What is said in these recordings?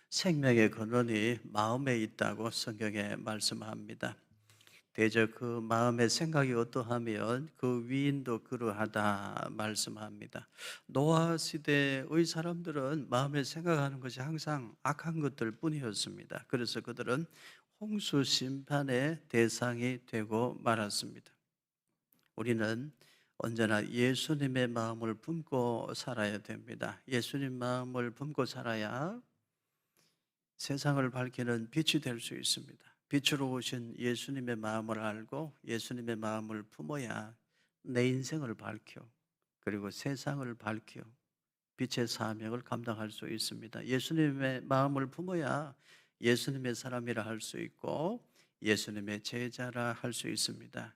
생명의 근원이 마음에 있다고 성경에 말씀합니다. 대저 그 마음의 생각이 어떠하면 그 위인도 그러하다 말씀합니다. 노아 시대의 사람들은 마음에 생각하는 것이 항상 악한 것들 뿐이었습니다. 그래서 그들은 홍수 심판의 대상이 되고 말았습니다. 우리는 언제나 예수님의 마음을 품고 살아야 됩니다. 예수님 마음을 품고 살아야 세상을 밝히는 빛이 될 수 있습니다. 빛으로 오신 예수님의 마음을 알고 예수님의 마음을 품어야 내 인생을 밝혀, 그리고 세상을 밝혀 빛의 사명을 감당할 수 있습니다. 예수님의 마음을 품어야 예수님의 사람이라 할 수 있고 예수님의 제자라 할 수 있습니다.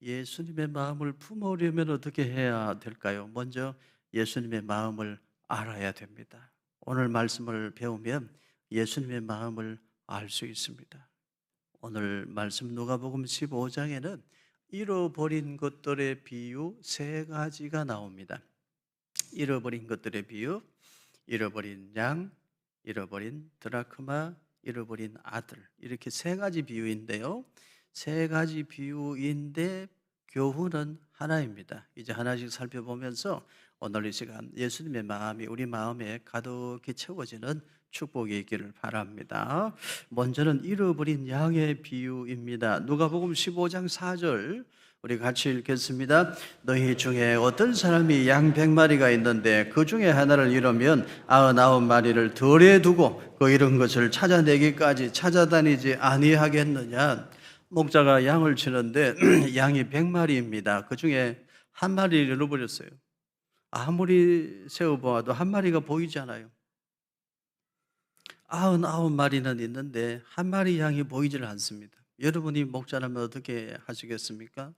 예수님의 마음을 품으려면 어떻게 해야 될까요? 먼저 예수님의 마음을 알아야 됩니다. 오늘 말씀을 배우면 예수님의 마음을 알 수 있습니다. 오늘 말씀 누가복음 15장에는 잃어버린 것들의 비유 세 가지가 나옵니다. 잃어버린 것들의 비유, 잃어버린 양, 잃어버린 드라크마, 잃어버린 아들, 이렇게 세 가지 비유인데요. 세 가지 비유인데 교훈은 하나입니다. 이제 하나씩 살펴보면서 오늘 이 시간 예수님의 마음이 우리 마음에 가득히 채워지는 축복이 있기를 바랍니다. 먼저는 잃어버린 양의 비유입니다. 누가복음 15장 4절 우리 같이 읽겠습니다. 너희 중에 어떤 사람이 양 100마리가 있는데 그 중에 하나를 잃으면 99마리를 덜에 두고 그 잃은 것을 찾아내기까지 찾아다니지 아니하겠느냐. 목자가 양을 치는데 양이 100마리입니다. 그 중에 한 마리를 잃어버렸어요. 아무리 세어보아도 한 마리가 보이지 않아요. 99마리는 있는데 한 마리 양이 보이질 않습니다. 여러분이 목자라면 어떻게 하시겠습니까?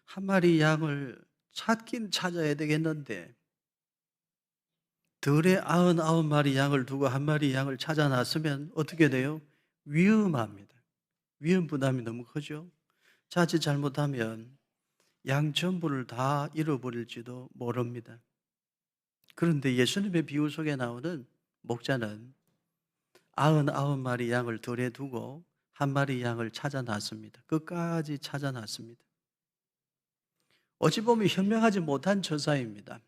한 마리 양을 찾긴 찾아야 되겠는데 들에 99마리 양을 두고 한 마리 양을 찾아놨으면 어떻게 돼요? 위험합니다. 위험 부담이 너무 크죠. 자칫 잘못하면 양 전부를 다 잃어버릴지도 모릅니다. 그런데 예수님의 비유 속에 나오는 목자는 99마리 양을 들에 두고 한 마리 양을 찾아놨습니다. 끝까지 찾아놨습니다. 어찌 보면 현명하지 못한 처사입니다.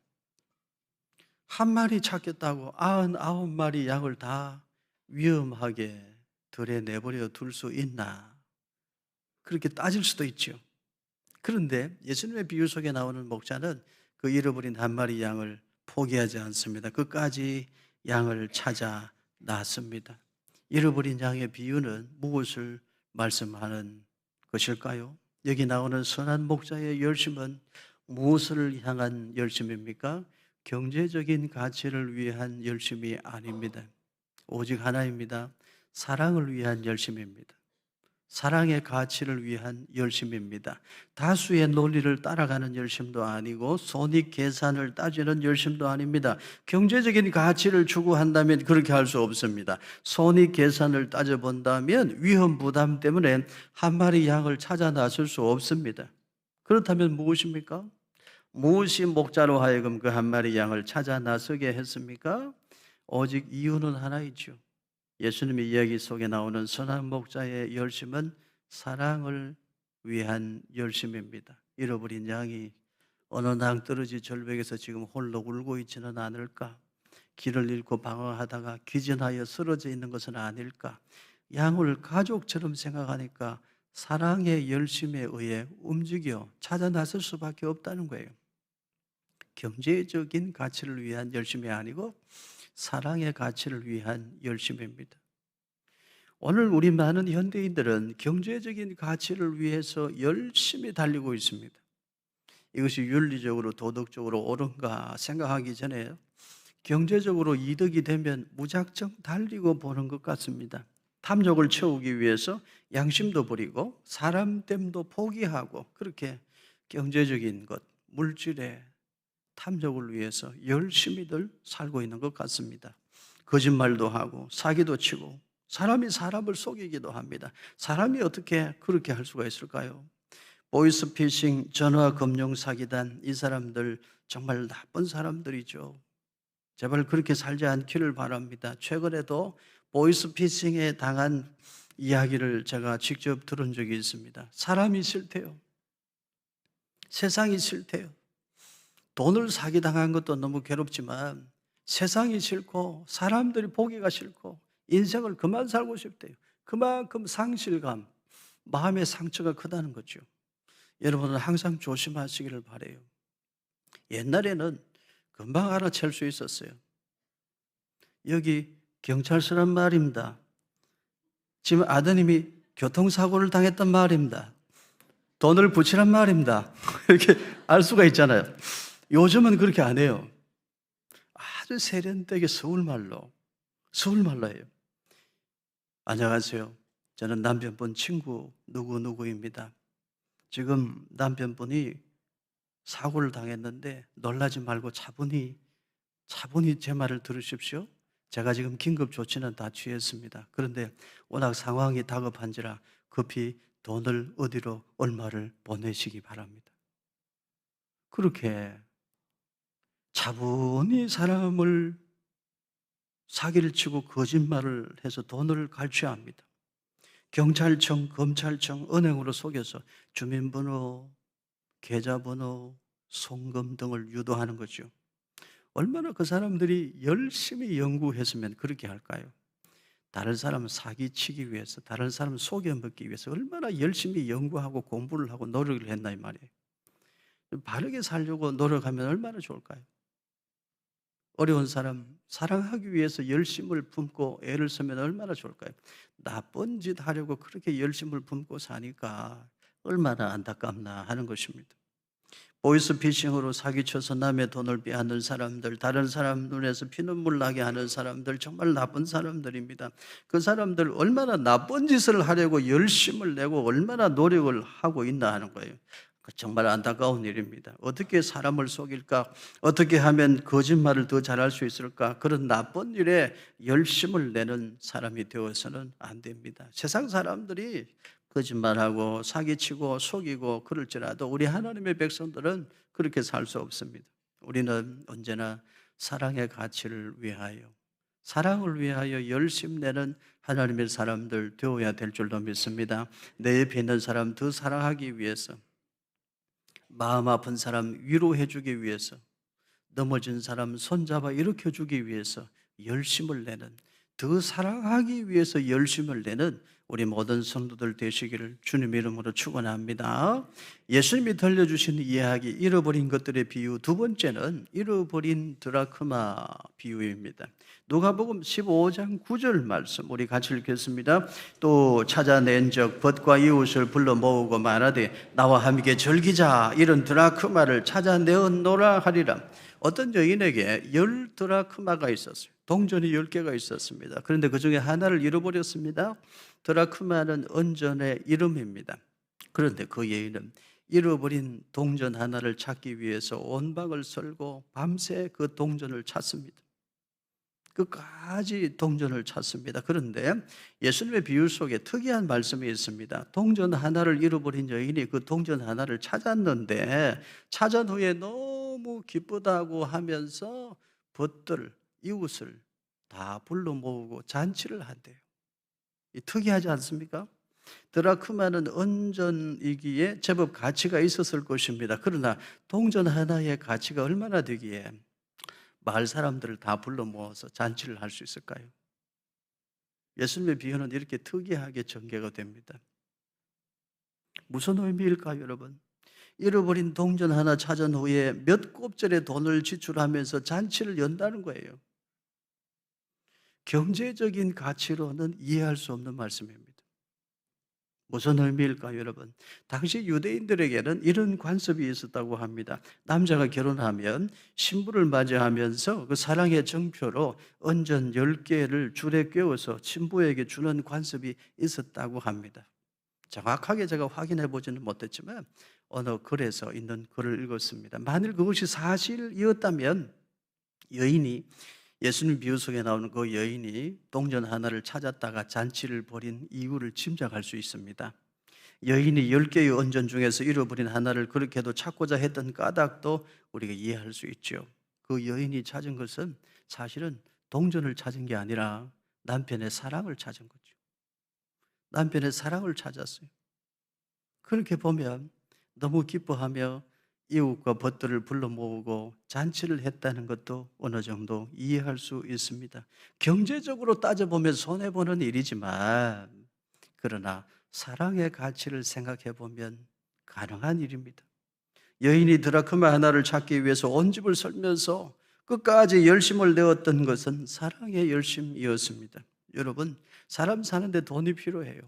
한 마리 찾겠다고 99마리 양을 다 위험하게 들에 내버려 둘 수 있나? 그렇게 따질 수도 있죠. 그런데 예수님의 비유 속에 나오는 목자는 그 잃어버린 한 마리 양을 포기하지 않습니다. 끝까지 양을 찾아 놨습니다. 잃어버린 양의 비유는 무엇을 말씀하는 것일까요? 여기 나오는 선한 목자의 열심은 무엇을 향한 열심입니까? 경제적인 가치를 위한 열심이 아닙니다. 오직 하나입니다. 사랑을 위한 열심입니다. 사랑의 가치를 위한 열심입니다. 다수의 논리를 따라가는 열심도 아니고 손익 계산을 따지는 열심도 아닙니다. 경제적인 가치를 추구한다면 그렇게 할 수 없습니다. 손익 계산을 따져본다면 위험 부담 때문에 한 마리 양을 찾아 나설 수 없습니다. 그렇다면 무엇입니까? 무엇이 목자로 하여금 그 한 마리 양을 찾아 나서게 했습니까? 오직 이유는 하나이죠. 예수님의 이야기 속에 나오는 선한 목자의 열심은 사랑을 위한 열심입니다. 잃어버린 양이 어느 낭떠러지 절벽에서 지금 홀로 울고 있지는 않을까? 길을 잃고 방황하다가 기진하여 쓰러져 있는 것은 아닐까? 양을 가족처럼 생각하니까 사랑의 열심에 의해 움직여 찾아 나설 수밖에 없다는 거예요. 경제적인 가치를 위한 열심이 아니고 사랑의 가치를 위한 열심입니다. 오늘 우리 많은 현대인들은 경제적인 가치를 위해서 열심히 달리고 있습니다. 이것이 윤리적으로 도덕적으로 옳은가 생각하기 전에 경제적으로 이득이 되면 무작정 달리고 보는 것 같습니다. 탐욕을 채우기 위해서 양심도 버리고 사람됨도 포기하고 그렇게 경제적인 것, 물질의 탐욕을 위해서 열심히들 살고 있는 것 같습니다. 거짓말도 하고 사기도 치고 사람이 사람을 속이기도 합니다. 사람이 어떻게 그렇게 할 수가 있을까요? 보이스피싱, 전화 금융 사기단, 이 사람들 정말 나쁜 사람들이죠. 제발 그렇게 살지 않기를 바랍니다. 최근에도 보이스피싱에 당한 이야기를 제가 직접 들은 적이 있습니다. 사람이 싫대요. 세상이 싫대요. 돈을 사기당한 것도 너무 괴롭지만 세상이 싫고 사람들이 보기가 싫고 인생을 그만 살고 싶대요. 그만큼 상실감, 마음의 상처가 크다는 거죠. 여러분은 항상 조심하시기를 바라요. 옛날에는 금방 알아챌 수 있었어요. 여기 경찰서란 말입니다. 지금 아드님이 교통사고를 당했단 말입니다. 돈을 붙이란 말입니다. 이렇게 알 수가 있잖아요. 요즘은 그렇게 안 해요. 아주 세련되게 서울말로 해요. 안녕하세요. 저는 남편분 친구 누구누구입니다. 지금 남편분이 사고를 당했는데 놀라지 말고 차분히 제 말을 들으십시오. 제가 지금 긴급 조치는 다 취했습니다. 그런데 워낙 상황이 다급한지라 급히 돈을 어디로 얼마를 보내시기 바랍니다. 그렇게 차분히 사람을 사기를 치고 거짓말을 해서 돈을 갈취합니다. 경찰청, 검찰청, 은행으로 속여서 주민번호, 계좌번호, 송금 등을 유도하는 거죠. 얼마나 그 사람들이 열심히 연구했으면 그렇게 할까요? 다른 사람을 사기치기 위해서, 다른 사람을 속여먹기 위해서 얼마나 열심히 연구하고 공부를 하고 노력을 했나 이 말이에요. 바르게 살려고 노력하면 얼마나 좋을까요? 어려운 사람 사랑하기 위해서 열심을 품고 애를 쓰면 얼마나 좋을까요? 나쁜 짓 하려고 그렇게 열심을 품고 사니까 얼마나 안타깝나 하는 것입니다. 보이스피싱으로 사기쳐서 남의 돈을 빼앗는 사람들, 다른 사람 눈에서 피눈물 나게 하는 사람들, 정말 나쁜 사람들입니다. 그 사람들 얼마나 나쁜 짓을 하려고 열심을 내고 얼마나 노력을 하고 있나 하는 거예요. 정말 안타까운 일입니다. 어떻게 사람을 속일까? 어떻게 하면 거짓말을 더 잘할 수 있을까? 그런 나쁜 일에 열심을 내는 사람이 되어서는 안 됩니다. 세상 사람들이 거짓말하고 사기치고 속이고 그럴지라도 우리 하나님의 백성들은 그렇게 살 수 없습니다. 우리는 언제나 사랑의 가치를 위하여, 사랑을 위하여 열심 내는 하나님의 사람들 되어야 될 줄로 믿습니다. 내 옆에 있는 사람 더 사랑하기 위해서, 마음 아픈 사람 위로해 주기 위해서, 넘어진 사람 손잡아 일으켜 주기 위해서 열심을 내는, 더 사랑하기 위해서 열심을 내는 우리 모든 성도들 되시기를 주님 이름으로 축원합니다. 예수님이 들려주신 이야기, 잃어버린 것들의 비유, 두 번째는 잃어버린 드라크마 비유입니다. 누가복음 15장 9절 말씀 우리 같이 읽겠습니다. 또 찾아낸 적 벗과 이웃을 불러 모으고 말하되 나와 함께 즐기자, 이런 드라크마를 찾아내었노라 하리라. 어떤 여인에게 10드라크마가 있었어요. 동전이 10개가 있었습니다. 그런데 그 중에 하나를 잃어버렸습니다. 드라크마는 은전의 이름입니다. 그런데 그 여인은 잃어버린 동전 하나를 찾기 위해서 온 방을 썰고 밤새 그 동전을 찾습니다. 끝까지 동전을 찾습니다. 그런데 예수님의 비유 속에 특이한 말씀이 있습니다. 동전 하나를 잃어버린 여인이 그 동전 하나를 찾았는데 찾은 후에 너무 기쁘다고 하면서 벗들, 이웃을 다 불러 모으고 잔치를 한대요. 특이하지 않습니까? 드라크마는 은전이기에 제법 가치가 있었을 것입니다. 그러나 동전 하나의 가치가 얼마나 되기에 마을 사람들을 다 불러 모아서 잔치를 할 수 있을까요? 예수님의 비유는 이렇게 특이하게 전개가 됩니다. 무슨 의미일까요, 여러분? 잃어버린 동전 하나 찾은 후에 몇 곱절의 돈을 지출하면서 잔치를 연다는 거예요. 경제적인 가치로는 이해할 수 없는 말씀입니다. 무슨 의미일까요, 여러분? 당시 유대인들에게는 이런 관습이 있었다고 합니다. 남자가 결혼하면 신부를 맞이하면서 그 사랑의 증표로 은전 10개를 줄에 꿰어서 신부에게 주는 관습이 있었다고 합니다. 정확하게 제가 확인해 보지는 못했지만 어느 글에서 있는 글을 읽었습니다. 만일 그것이 사실이었다면 여인이, 예수님 비유 속에 나오는 그 여인이 동전 하나를 찾았다가 잔치를 벌인 이유를 짐작할 수 있습니다. 여인이 10개의 은전 중에서 잃어버린 하나를 그렇게도 찾고자 했던 까닭도 우리가 이해할 수 있죠. 그 여인이 찾은 것은 사실은 동전을 찾은 게 아니라 남편의 사랑을 찾은 거죠. 남편의 사랑을 찾았어요. 그렇게 보면 너무 기뻐하며 이웃과 벗들을 불러 모으고 잔치를 했다는 것도 어느 정도 이해할 수 있습니다. 경제적으로 따져보면 손해보는 일이지만, 그러나 사랑의 가치를 생각해 보면 가능한 일입니다. 여인이 드라크마 하나를 찾기 위해서 온 집을 설면서 끝까지 열심을 내었던 것은 사랑의 열심이었습니다. 여러분, 사람 사는데 돈이 필요해요.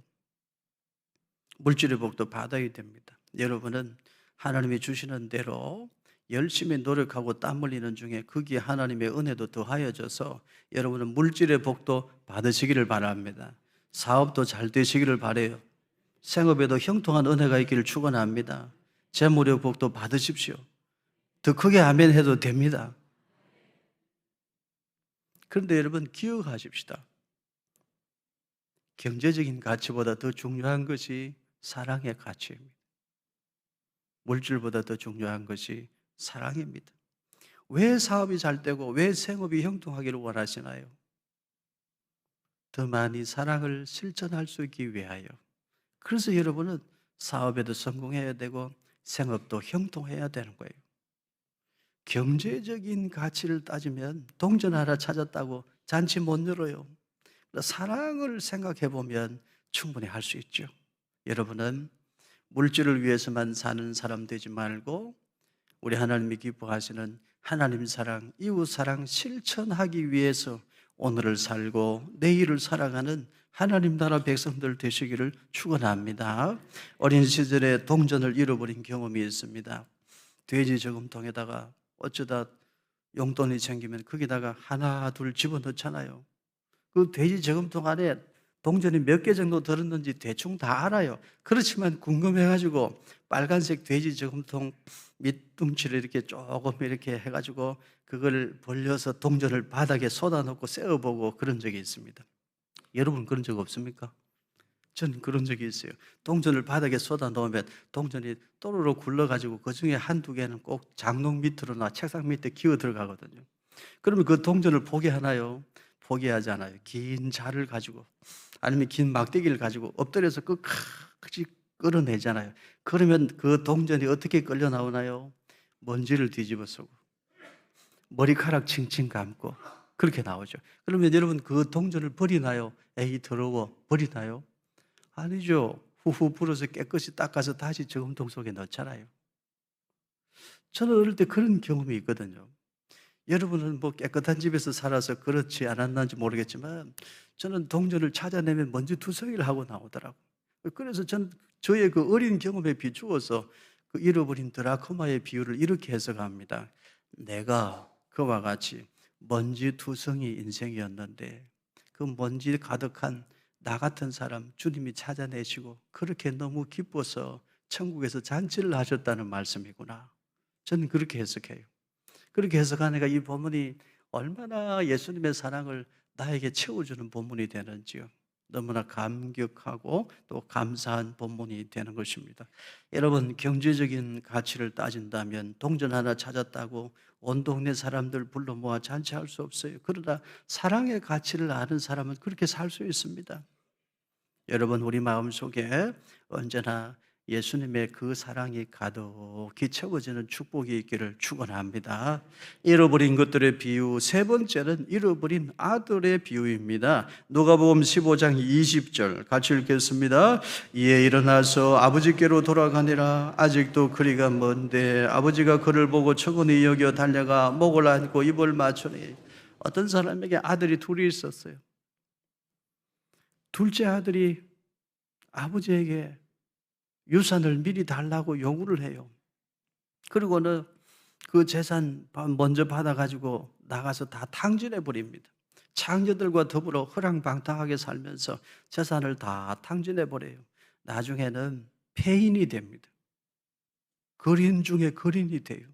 물질의 복도 받아야 됩니다. 여러분은 하나님이 주시는 대로 열심히 노력하고 땀 흘리는 중에 거기에 하나님의 은혜도 더하여져서 여러분은 물질의 복도 받으시기를 바랍니다. 사업도 잘 되시기를 바라요. 생업에도 형통한 은혜가 있기를 축원합니다. 재물의 복도 받으십시오. 더 크게 아멘 해도 됩니다. 그런데 여러분, 기억하십시다. 경제적인 가치보다 더 중요한 것이 사랑의 가치입니다. 물질보다 더 중요한 것이 사랑입니다. 왜 사업이 잘 되고 왜 생업이 형통하기를 원하시나요? 더 많이 사랑을 실천할 수 있기 위하여. 그래서 여러분은 사업에도 성공해야 되고 생업도 형통해야 되는 거예요. 경제적인 가치를 따지면 동전 하나 찾았다고 잔치 못 열어요. 사랑을 생각해 보면 충분히 할 수 있죠. 여러분은 물질을 위해서만 사는 사람 되지 말고 우리 하나님이 기뻐하시는 하나님 사랑, 이웃 사랑 실천하기 위해서 오늘을 살고 내일을 살아가는 하나님 나라 백성들 되시기를 축원합니다. 어린 시절에 동전을 잃어버린 경험이 있습니다. 돼지 저금통에다가 어쩌다 용돈이 생기면 거기다가 하나 둘 집어넣잖아요. 그 돼지 저금통 안에 동전이 몇 개 정도 들었는지 대충 다 알아요. 그렇지만 궁금해가지고 빨간색 돼지 저금통 밑둥치를 이렇게 조금 이렇게 해가지고 그걸 벌려서 동전을 바닥에 쏟아놓고 세어보고 그런 적이 있습니다. 여러분 그런 적 없습니까? 전 그런 적이 있어요. 동전을 바닥에 쏟아놓으면 동전이 또르르 굴러가지고 그 중에 한두 개는 꼭 장롱 밑으로나 책상 밑에 기어 들어가거든요. 그러면 그 동전을 포기하나요? 포기하지 않아요. 긴 자를 가지고 아니면 긴 막대기를 가지고 엎드려서 끝까지 끌어내잖아요. 그러면 그 동전이 어떻게 끌려 나오나요? 먼지를 뒤집어 쓰고 머리카락 칭칭 감고 그렇게 나오죠. 그러면 여러분 그 동전을 버리나요? 에이 더러워 버리나요? 아니죠. 후후 불어서 깨끗이 닦아서 다시 저금통 속에 넣잖아요. 저는 어릴 때 그런 경험이 있거든요. 여러분은 뭐 깨끗한 집에서 살아서 그렇지 않았는지 모르겠지만 저는 동전을 찾아내면 먼지 투성이를 하고 나오더라고요. 그래서 저의 그 어린 경험에 비추어서 그 잃어버린 드라크마의 비유를 이렇게 해석합니다. 내가 그와 같이 먼지 투성이 인생이었는데 그 먼지 가득한 나 같은 사람 주님이 찾아내시고 그렇게 너무 기뻐서 천국에서 잔치를 하셨다는 말씀이구나. 저는 그렇게 해석해요. 그렇게 해석하니까 이 본문이 얼마나 예수님의 사랑을 나에게 채워주는 본문이 되는지요. 너무나 감격하고 또 감사한 본문이 되는 것입니다. 여러분, 경제적인 가치를 따진다면 동전 하나 찾았다고 온 동네 사람들 불러 모아 잔치할 수 없어요. 그러나 사랑의 가치를 아는 사람은 그렇게 살 수 있습니다. 여러분, 우리 마음속에 언제나 예수님의 그 사랑이 가득히 채워지는 축복이 있기를 축원합니다. 잃어버린 것들의 비유, 세 번째는 잃어버린 아들의 비유입니다. 누가복음 15장 20절 같이 읽겠습니다. 이에 일어나서 아버지께로 돌아가니라. 아직도 거리가 먼데 아버지가 그를 보고 천근히 여겨 달려가 목을 안고 입을 맞추니. 어떤 사람에게 아들이 둘이 있었어요. 둘째 아들이 아버지에게 유산을 미리 달라고 요구를 해요. 그리고는 그 재산 먼저 받아가지고 나가서 다 탕진해 버립니다. 창녀들과 더불어 허랑방탕하게 살면서 재산을 다 탕진해 버려요. 나중에는 폐인이 됩니다. 거린 중에 거린이 돼요.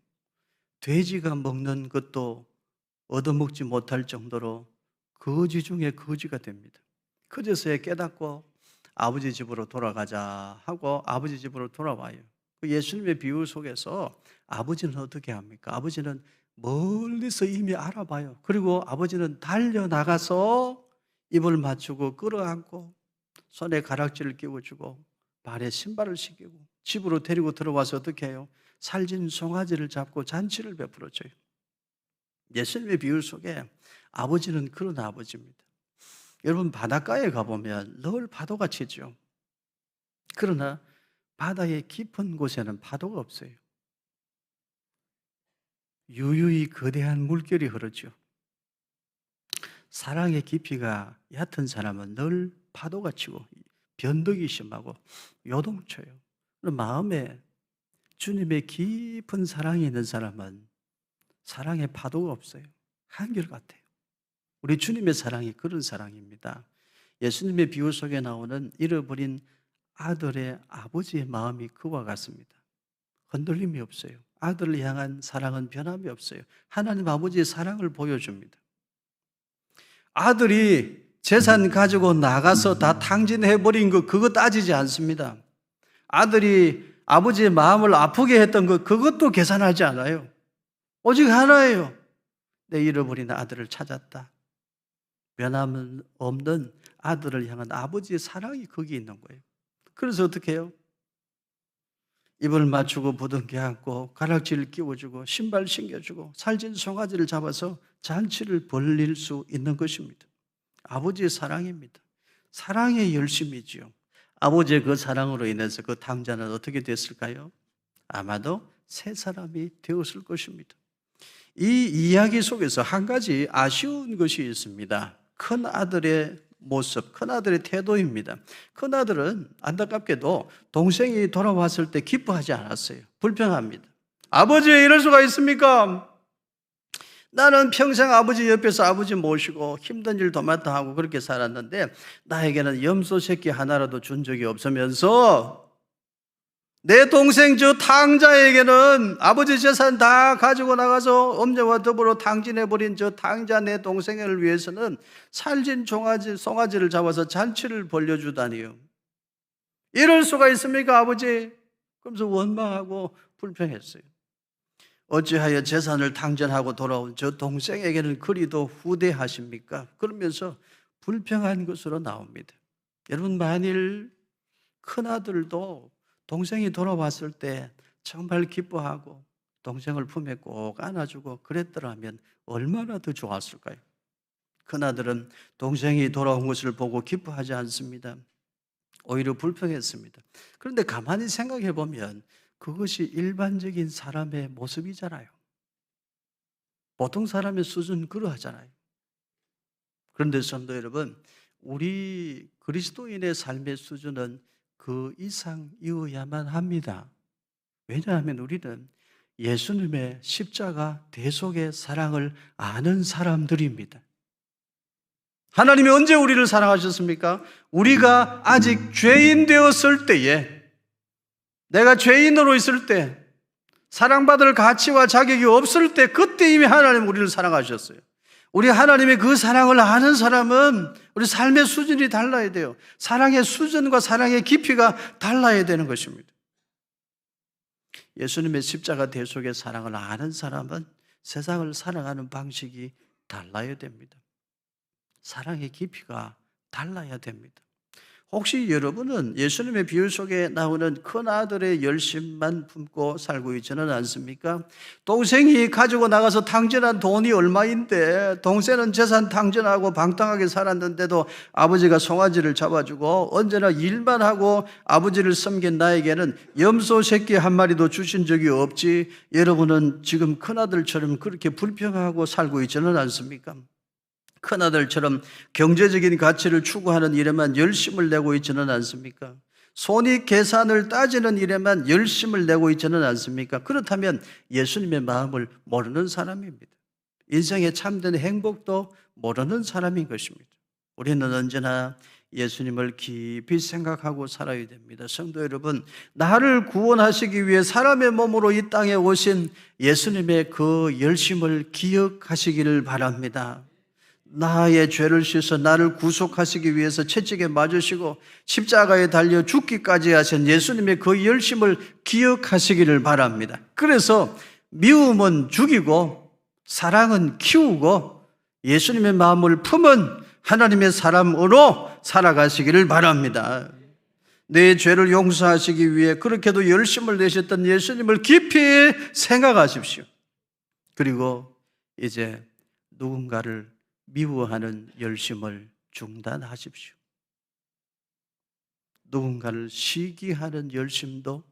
돼지가 먹는 것도 얻어먹지 못할 정도로 거지 중에 거지가 됩니다. 그제서야 깨닫고 아버지 집으로 돌아가자 하고 아버지 집으로 돌아와요. 그 예수님의 비유 속에서 아버지는 어떻게 합니까? 아버지는 멀리서 이미 알아봐요. 그리고 아버지는 달려나가서 입을 맞추고 끌어안고 손에 가락지를 끼워주고 발에 신발을 신기고 집으로 데리고 들어와서 어떻게 해요? 살진 송아지를 잡고 잔치를 베풀어줘요. 예수님의 비유 속에 아버지는 그런 아버지입니다. 여러분, 바닷가에 가보면 늘 파도가 치죠. 그러나 바다의 깊은 곳에는 파도가 없어요. 유유히 거대한 물결이 흐르죠. 사랑의 깊이가 얕은 사람은 늘 파도가 치고 변덕이 심하고 요동쳐요. 마음에 주님의 깊은 사랑이 있는 사람은 사랑에 파도가 없어요. 한결같아요. 우리 주님의 사랑이 그런 사랑입니다. 예수님의 비유 속에 나오는 잃어버린 아들의 아버지의 마음이 그와 같습니다. 흔들림이 없어요. 아들을 향한 사랑은 변함이 없어요. 하나님 아버지의 사랑을 보여줍니다. 아들이 재산 가지고 나가서 다 탕진해버린 거 그거 따지지 않습니다. 아들이 아버지의 마음을 아프게 했던 거 그것도 계산하지 않아요. 오직 하나예요. 내 잃어버린 아들을 찾았다. 변함은 없는 아들을 향한 아버지의 사랑이 거기 있는 거예요. 그래서 어떻게 해요? 입을 맞추고 부둥켜 안고 가락지를 끼워주고 신발 신겨주고 살진 송아지를 잡아서 잔치를 벌릴 수 있는 것입니다. 아버지의 사랑입니다. 사랑의 열심이지요. 아버지의 그 사랑으로 인해서 그 탕자는 어떻게 됐을까요? 아마도 새 사람이 되었을 것입니다. 이 이야기 속에서 한 가지 아쉬운 것이 있습니다. 큰 아들의 모습, 큰아들의 태도입니다. 큰아들은 안타깝게도 동생이 돌아왔을 때 기뻐하지 않았어요. 불평합니다. 아버지, 이럴 수가 있습니까? 나는 평생 아버지 옆에서 아버지 모시고 힘든 일 도맡아 하고 그렇게 살았는데 나에게는 염소 새끼 하나라도 준 적이 없으면서 내 동생 저 탕자에게는 아버지 재산 다 가지고 나가서 엄자와 더불어 탕진해버린 저 탕자 내 동생을 위해서는 살진 송아지를 잡아서 잔치를 벌려주다니요. 이럴 수가 있습니까, 아버지? 그러면서 원망하고 불평했어요. 어찌하여 재산을 탕진하고 돌아온 저 동생에게는 그리도 후대하십니까? 그러면서 불평한 것으로 나옵니다. 여러분, 만일 큰아들도 동생이 돌아왔을 때 정말 기뻐하고 동생을 품에 꼭 안아주고 그랬더라면 얼마나 더 좋았을까요? 큰아들은 동생이 돌아온 것을 보고 기뻐하지 않습니다. 오히려 불평했습니다. 그런데 가만히 생각해 보면 그것이 일반적인 사람의 모습이잖아요. 보통 사람의 수준 그러하잖아요. 그런데 성도 여러분, 우리 그리스도인의 삶의 수준은 그 이상이어야만 합니다. 왜냐하면 우리는 예수님의 십자가 대속의 사랑을 아는 사람들입니다. 하나님이 언제 우리를 사랑하셨습니까? 우리가 아직 죄인 되었을 때에, 내가 죄인으로 있을 때, 사랑받을 가치와 자격이 없을 때, 그때 이미 하나님 우리를 사랑하셨어요. 우리 하나님의 그 사랑을 아는 사람은 우리 삶의 수준이 달라야 돼요. 사랑의 수준과 사랑의 깊이가 달라야 되는 것입니다. 예수님의 십자가 대속의 사랑을 아는 사람은 세상을 사랑하는 방식이 달라야 됩니다. 사랑의 깊이가 달라야 됩니다. 혹시 여러분은 예수님의 비유 속에 나오는 큰아들의 열심만 품고 살고 있지는 않습니까? 동생이 가지고 나가서 탕진한 돈이 얼마인데 동생은 재산 탕진하고 방탕하게 살았는데도 아버지가 송아지를 잡아주고 언제나 일만 하고 아버지를 섬긴 나에게는 염소 새끼 한 마리도 주신 적이 없지. 여러분은 지금 큰아들처럼 그렇게 불평하고 살고 있지는 않습니까? 큰아들처럼 경제적인 가치를 추구하는 일에만 열심을 내고 있지는 않습니까? 손익 계산을 따지는 일에만 열심을 내고 있지는 않습니까? 그렇다면 예수님의 마음을 모르는 사람입니다. 인생의 참된 행복도 모르는 사람인 것입니다. 우리는 언제나 예수님을 깊이 생각하고 살아야 됩니다. 성도 여러분, 나를 구원하시기 위해 사람의 몸으로 이 땅에 오신 예수님의 그 열심을 기억하시기를 바랍니다. 나의 죄를 씻어 나를 구속하시기 위해서 채찍에 맞으시고 십자가에 달려 죽기까지 하신 예수님의 그 열심을 기억하시기를 바랍니다. 그래서 미움은 죽이고 사랑은 키우고 예수님의 마음을 품은 하나님의 사람으로 살아가시기를 바랍니다. 내 죄를 용서하시기 위해 그렇게도 열심을 내셨던 예수님을 깊이 생각하십시오. 그리고 이제 누군가를 미워하는 열심을 중단하십시오. 누군가를 시기하는 열심도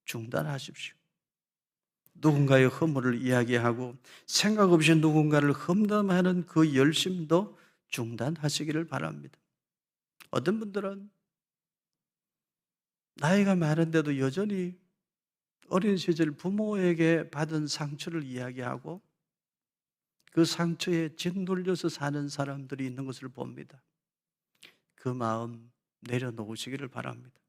중단하십시오. 누군가의 허물을 이야기하고 생각 없이 누군가를 험담하는 그 열심도 중단하시기를 바랍니다. 어떤 분들은 나이가 많은데도 여전히 어린 시절 부모에게 받은 상처를 이야기하고 그 상처에 짓눌려서 사는 사람들이 있는 것을 봅니다. 그 마음 내려놓으시기를 바랍니다.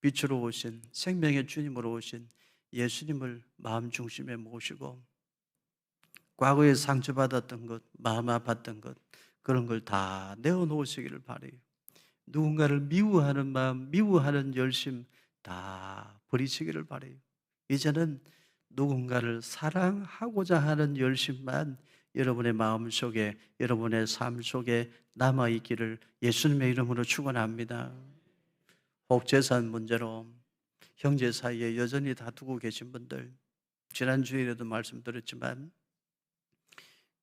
빛으로 오신 생명의 주님으로 오신 예수님을 마음 중심에 모시고 과거에 상처받았던 것, 마음 아팠던 것, 그런 걸 다 내어놓으시기를 바라요. 누군가를 미워하는 마음, 미워하는 열심 다 버리시기를 바라요. 이제는 누군가를 사랑하고자 하는 열심만 여러분의 마음 속에, 여러분의 삶 속에 남아있기를 예수님의 이름으로 축원합니다. 혹 재산 문제로 형제 사이에 여전히 다투고 계신 분들, 지난 주일에도 말씀드렸지만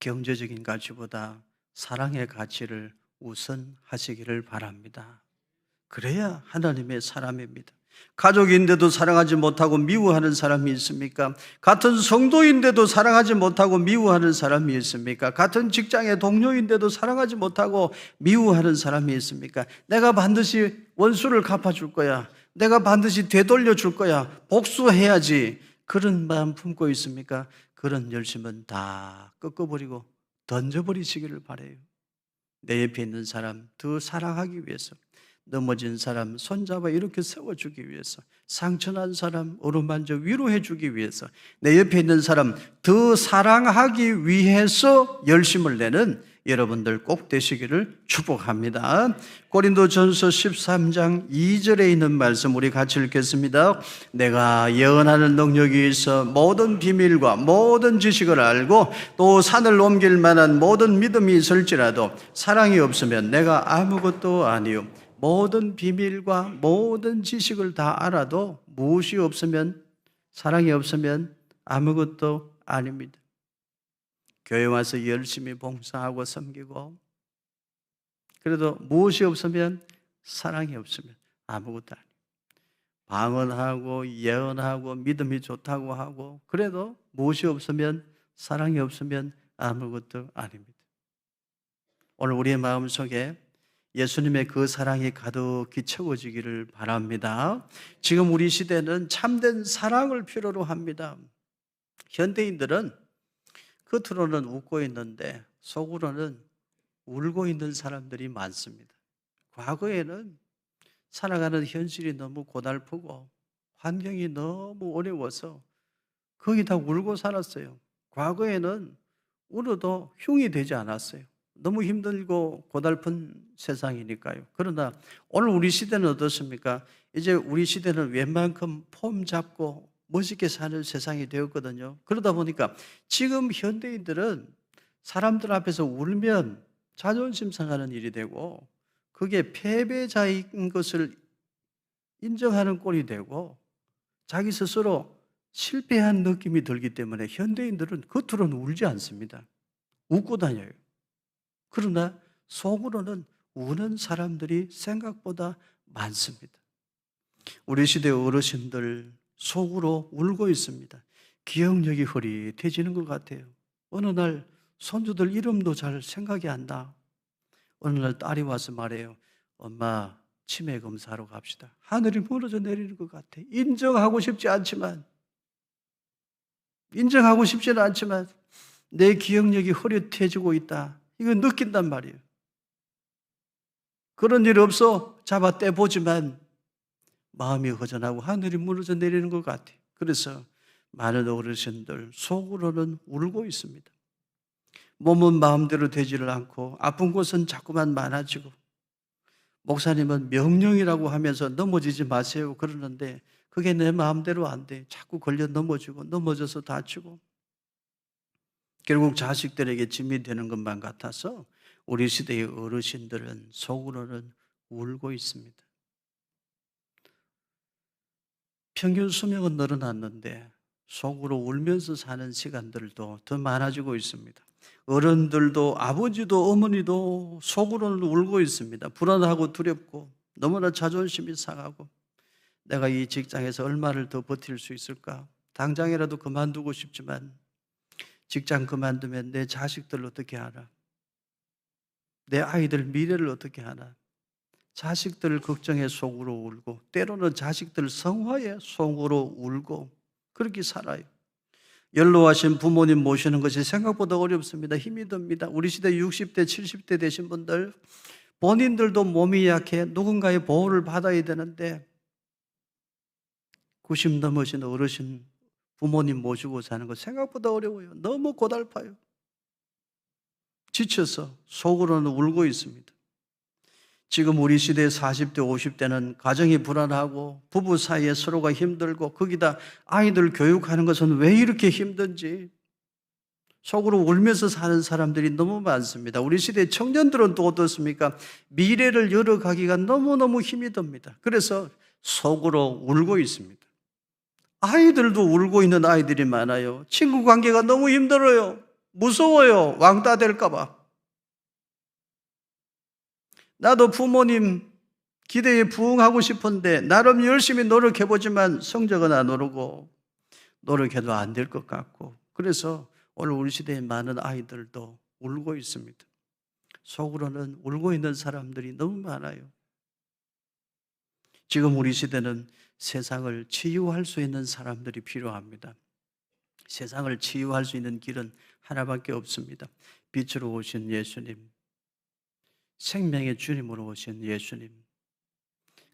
경제적인 가치보다 사랑의 가치를 우선하시기를 바랍니다. 그래야 하나님의 사람입니다. 가족인데도 사랑하지 못하고 미워하는 사람이 있습니까? 같은 성도인데도 사랑하지 못하고 미워하는 사람이 있습니까? 같은 직장의 동료인데도 사랑하지 못하고 미워하는 사람이 있습니까? 내가 반드시 원수를 갚아줄 거야. 내가 반드시 되돌려 줄 거야. 복수해야지. 그런 마음 품고 있습니까? 그런 열심은 다 꺾어버리고 던져버리시기를 바라요. 내 옆에 있는 사람 더 사랑하기 위해서, 넘어진 사람 손잡아 이렇게 세워주기 위해서, 상처난 사람 어루만져 위로해주기 위해서, 내 옆에 있는 사람 더 사랑하기 위해서 열심을 내는 여러분들 꼭 되시기를 축복합니다. 고린도전서 13장 2절에 있는 말씀 우리 같이 읽겠습니다. 내가 예언하는 능력이 있어 모든 비밀과 모든 지식을 알고 또 산을 옮길 만한 모든 믿음이 있을지라도 사랑이 없으면 내가 아무것도 아니요. 모든 비밀과 모든 지식을 다 알아도 무엇이 없으면, 사랑이 없으면 아무것도 아닙니다. 교회 와서 열심히 봉사하고 섬기고 그래도 무엇이 없으면, 사랑이 없으면 아무것도 아니에요. 방언하고 예언하고 믿음이 좋다고 하고 그래도 무엇이 없으면, 사랑이 없으면 아무것도 아닙니다. 오늘 우리의 마음속에 예수님의 그 사랑이 가득히 채워지기를 바랍니다. 지금 우리 시대는 참된 사랑을 필요로 합니다. 현대인들은 겉으로는 웃고 있는데 속으로는 울고 있는 사람들이 많습니다. 과거에는 살아가는 현실이 너무 고달프고 환경이 너무 어려워서 거기다 울고 살았어요. 과거에는 울어도 흉이 되지 않았어요. 너무 힘들고 고달픈 세상이니까요. 그러나 오늘 우리 시대는 어떻습니까? 이제 우리 시대는 웬만큼 폼 잡고 멋있게 사는 세상이 되었거든요. 그러다 보니까 지금 현대인들은 사람들 앞에서 울면 자존심 상하는 일이 되고 그게 패배자인 것을 인정하는 꼴이 되고 자기 스스로 실패한 느낌이 들기 때문에 현대인들은 겉으로는 울지 않습니다. 웃고 다녀요. 그러나 속으로는 우는 사람들이 생각보다 많습니다. 우리 시대 어르신들 속으로 울고 있습니다. 기억력이 흐릿해지는 것 같아요. 어느 날 손주들 이름도 잘 생각이 안 나. 어느 날 딸이 와서 말해요. 엄마, 치매 검사하러 갑시다. 하늘이 무너져 내리는 것 같아. 인정하고 싶지는 않지만 내 기억력이 흐릿해지고 있다. 이거 느낀단 말이에요. 그런 일 없어 잡아 떼보지만 마음이 허전하고 하늘이 무너져 내리는 것 같아. 그래서 많은 어르신들 속으로는 울고 있습니다. 몸은 마음대로 되지를 않고 아픈 곳은 자꾸만 많아지고 목사님은 명령이라고 하면서 넘어지지 마세요 그러는데 그게 내 마음대로 안 돼. 자꾸 걸려 넘어지고 넘어져서 다치고 결국 자식들에게 짐이 되는 것만 같아서 우리 시대의 어르신들은 속으로는 울고 있습니다. 평균 수명은 늘어났는데 속으로 울면서 사는 시간들도 더 많아지고 있습니다. 어른들도 아버지도 어머니도 속으로는 울고 있습니다. 불안하고 두렵고 너무나 자존심이 상하고 내가 이 직장에서 얼마를 더 버틸 수 있을까? 당장이라도 그만두고 싶지만 직장 그만두면 내 자식들 어떻게 하나? 내 아이들 미래를 어떻게 하나? 자식들 걱정에 속으로 울고 때로는 자식들 성화에 속으로 울고 그렇게 살아요. 연로하신 부모님 모시는 것이 생각보다 어렵습니다. 힘이 듭니다. 우리 시대 60대, 70대 되신 분들 본인들도 몸이 약해 누군가의 보호를 받아야 되는데 90 넘으신 어르신 부모님 모시고 사는 거 생각보다 어려워요. 너무 고달파요. 지쳐서 속으로는 울고 있습니다. 지금 우리 시대 40대, 50대는 가정이 불안하고 부부 사이에 서로가 힘들고 거기다 아이들 교육하는 것은 왜 이렇게 힘든지 속으로 울면서 사는 사람들이 너무 많습니다. 우리 시대 청년들은 또 어떻습니까? 미래를 열어가기가 너무너무 힘이 듭니다. 그래서 속으로 울고 있습니다. 아이들도 울고 있는 아이들이 많아요. 친구 관계가 너무 힘들어요. 무서워요. 왕따 될까 봐. 나도 부모님 기대에 부응하고 싶은데 나름 열심히 노력해보지만 성적은 안 오르고 노력해도 안 될 것 같고 그래서 오늘 우리 시대의 많은 아이들도 울고 있습니다. 속으로는 울고 있는 사람들이 너무 많아요. 지금 우리 시대는 세상을 치유할 수 있는 사람들이 필요합니다. 세상을 치유할 수 있는 길은 하나밖에 없습니다. 빛으로 오신 예수님, 생명의 주님으로 오신 예수님,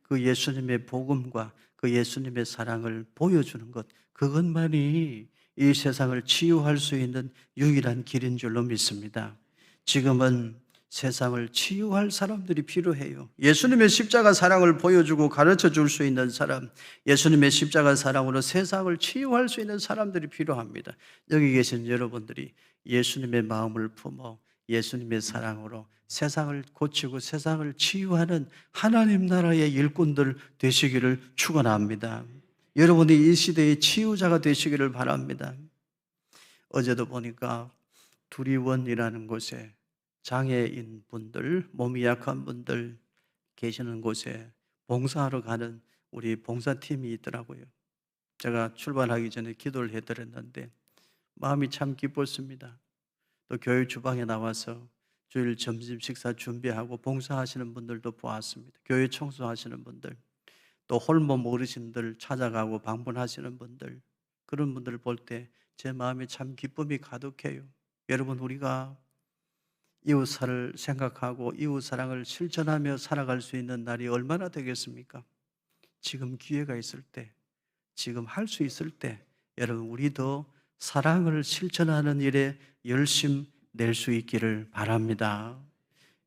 그 예수님의 복음과 그 예수님의 사랑을 보여주는 것, 그것만이 이 세상을 치유할 수 있는 유일한 길인 줄로 믿습니다. 지금은 세상을 치유할 사람들이 필요해요. 예수님의 십자가 사랑을 보여주고 가르쳐 줄 수 있는 사람, 예수님의 십자가 사랑으로 세상을 치유할 수 있는 사람들이 필요합니다. 여기 계신 여러분들이 예수님의 마음을 품어 예수님의 사랑으로 세상을 고치고 세상을 치유하는 하나님 나라의 일꾼들 되시기를 축원합니다. 여러분이 이 시대의 치유자가 되시기를 바랍니다. 어제도 보니까 두리원이라는 곳에 장애인 분들, 몸이 약한 분들 계시는 곳에 봉사하러 가는 우리 봉사팀이 있더라고요. 제가 출발하기 전에 기도를 해드렸는데 마음이 참 기뻤습니다. 또 교회 주방에 나와서 주일 점심 식사 준비하고 봉사하시는 분들도 보았습니다. 교회 청소하시는 분들, 또 홀몸 어르신들 찾아가고 방문하시는 분들, 그런 분들을 볼 때 제 마음에 참 기쁨이 가득해요. 여러분, 우리가 이웃사를 생각하고 이웃사랑을 실천하며 살아갈 수 있는 날이 얼마나 되겠습니까? 지금 기회가 있을 때, 지금 할 수 있을 때 여러분 우리도 사랑을 실천하는 일에 열심 낼 수 있기를 바랍니다.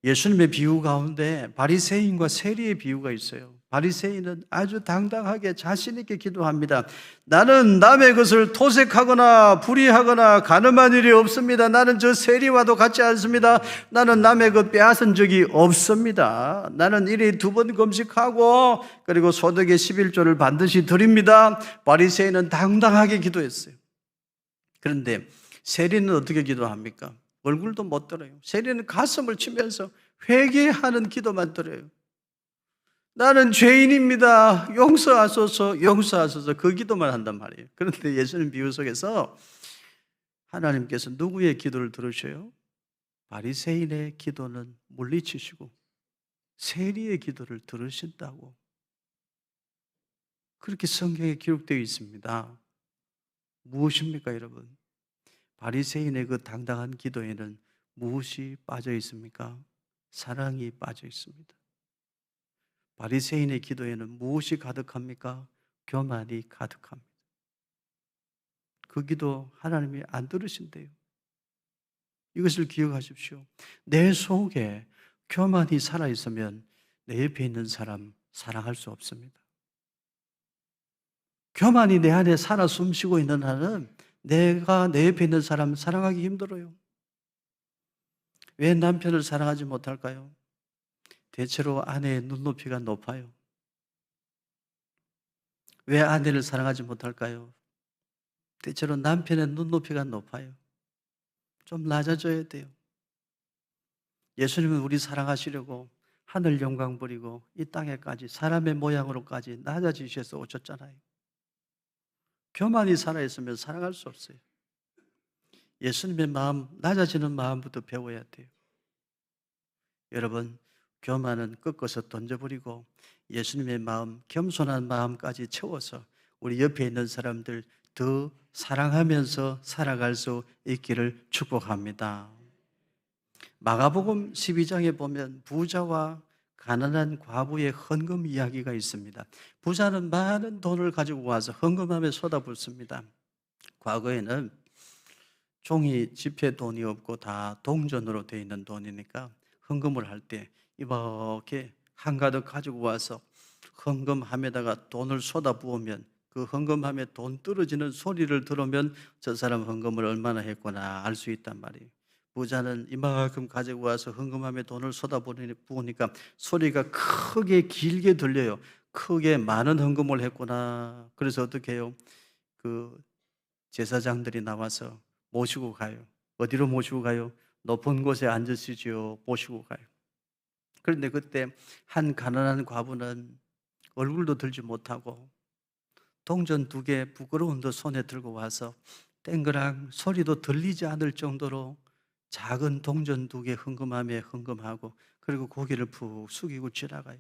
예수님의 비유 가운데 바리새인과 세리의 비유가 있어요. 바리새인은 아주 당당하게 자신 있게 기도합니다. 나는 남의 것을 토색하거나 불의하거나 간음한 일이 없습니다. 나는 저 세리와도 같지 않습니다. 나는 남의 것 빼앗은 적이 없습니다. 나는 일에 2번 금식하고 그리고 소득의 11조를 반드시 드립니다. 바리새인은 당당하게 기도했어요. 그런데 세리는 어떻게 기도합니까? 얼굴도 못 들어요. 세리는 가슴을 치면서 회개하는 기도만 들어요. 나는 죄인입니다. 용서하소서, 용서하소서. 그 기도만 한단 말이에요. 그런데 예수님 비유 속에서 하나님께서 누구의 기도를 들으셔요? 바리새인의 기도는 물리치시고 세리의 기도를 들으신다고. 그렇게 성경에 기록되어 있습니다. 무엇입니까, 여러분? 바리새인의 그 당당한 기도에는 무엇이 빠져 있습니까? 사랑이 빠져 있습니다. 바리새인의 기도에는 무엇이 가득합니까? 교만이 가득합니다. 그 기도 하나님이 안 들으신대요. 이것을 기억하십시오. 내 속에 교만이 살아있으면 내 옆에 있는 사람 사랑할 수 없습니다. 교만이 내 안에 살아 숨쉬고 있는 한은 내가 내 옆에 있는 사람 사랑하기 힘들어요. 왜 남편을 사랑하지 못할까요? 대체로 아내의 눈높이가 높아요. 왜 아내를 사랑하지 못할까요? 대체로 남편의 눈높이가 높아요. 좀 낮아져야 돼요. 예수님은 우리 사랑하시려고 하늘 영광 버리고 이 땅에까지 사람의 모양으로까지 낮아지셔서 오셨잖아요. 교만이 살아있으면 사랑할 수 없어요. 예수님의 마음, 낮아지는 마음부터 배워야 돼요. 여러분, 교만은 꺾어서 던져버리고 예수님의 마음, 겸손한 마음까지 채워서 우리 옆에 있는 사람들 더 사랑하면서 살아갈 수 있기를 축복합니다. 마가복음 12장에 보면 부자와 가난한 과부의 헌금 이야기가 있습니다. 부자는 많은 돈을 가지고 와서 헌금함에 쏟아붓습니다. 과거에는 종이 지폐 돈이 없고 다 동전으로 되어 있는 돈이니까 헌금을 할 때 이렇게 한가득 가지고 와서 헌금함에다가 돈을 쏟아부으면 그 헌금함에 돈 떨어지는 소리를 들으면 저 사람 헌금을 얼마나 했구나 알 수 있단 말이에요. 부자는 이만큼 가지고 와서 헌금함에 돈을 쏟아부으니까 소리가 크게 길게 들려요. 크게 많은 헌금을 했구나. 그래서 어떻게 해요? 그 제사장들이 나와서 모시고 가요. 어디로 모시고 가요? 높은 곳에 앉으시지요. 모시고 가요. 그런데 그때 한 가난한 과부는 얼굴도 들지 못하고 동전 2개 부끄러운 듯 손에 들고 와서 땡그랑 소리도 들리지 않을 정도로 작은 동전 2개 헌금함에 헌금하고 그리고 고개를 푹 숙이고 지나가요.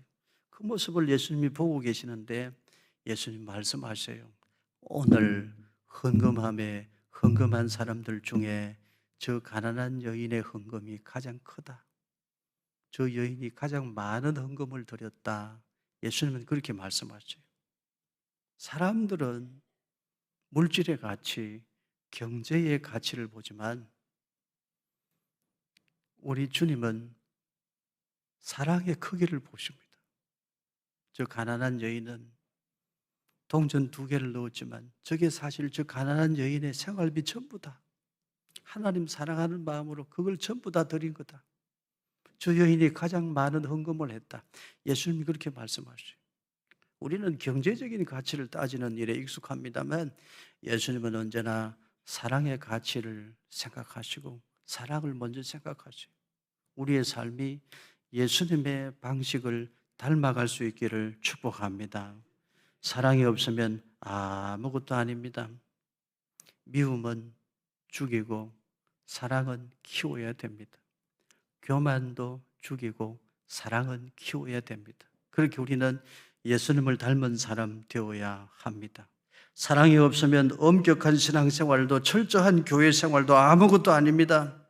그 모습을 예수님이 보고 계시는데 예수님 말씀하셔요. 오늘 헌금함에 헌금한 사람들 중에 저 가난한 여인의 헌금이 가장 크다. 저 여인이 가장 많은 헌금을 드렸다. 예수님은 그렇게 말씀하셔요. 사람들은 물질의 가치, 경제의 가치를 보지만 우리 주님은 사랑의 크기를 보십니다. 저 가난한 여인은 동전 2개를 넣었지만 저게 사실 저 가난한 여인의 생활비 전부다. 하나님 사랑하는 마음으로 그걸 전부 다 드린 거다. 저 여인이 가장 많은 헌금을 했다. 예수님이 그렇게 말씀하셔요. 우리는 경제적인 가치를 따지는 일에 익숙합니다만 예수님은 언제나 사랑의 가치를 생각하시고 사랑을 먼저 생각하셔요. 우리의 삶이 예수님의 방식을 닮아갈 수 있기를 축복합니다. 사랑이 없으면 아무것도 아닙니다. 미움은 죽이고 사랑은 키워야 됩니다. 교만도 죽이고 사랑은 키워야 됩니다. 그렇게 우리는 예수님을 닮은 사람 되어야 합니다. 사랑이 없으면 엄격한 신앙생활도 철저한 교회 생활도 아무것도 아닙니다.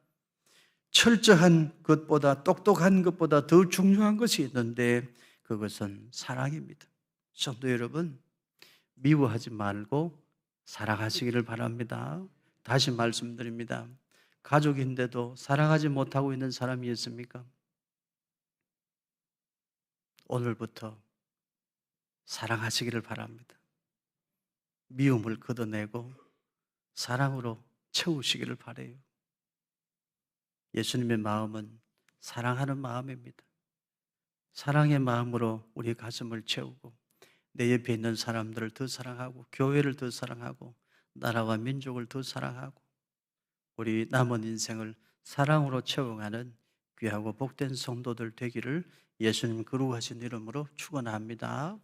철저한 것보다 똑똑한 것보다 더 중요한 것이 있는데 그것은 사랑입니다. 성도 여러분, 미워하지 말고 사랑하시기를 바랍니다. 다시 말씀드립니다. 가족인데도 사랑하지 못하고 있는 사람이 있습니까? 오늘부터 사랑하시기를 바랍니다. 미움을 걷어내고 사랑으로 채우시기를 바라요. 예수님의 마음은 사랑하는 마음입니다. 사랑의 마음으로 우리 가슴을 채우고 내 옆에 있는 사람들을 더 사랑하고 교회를 더 사랑하고 나라와 민족을 더 사랑하고 우리 남은 인생을 사랑으로 채워가는 귀하고 복된 성도들 되기를 예수님 거룩하신 이름으로 축원합니다.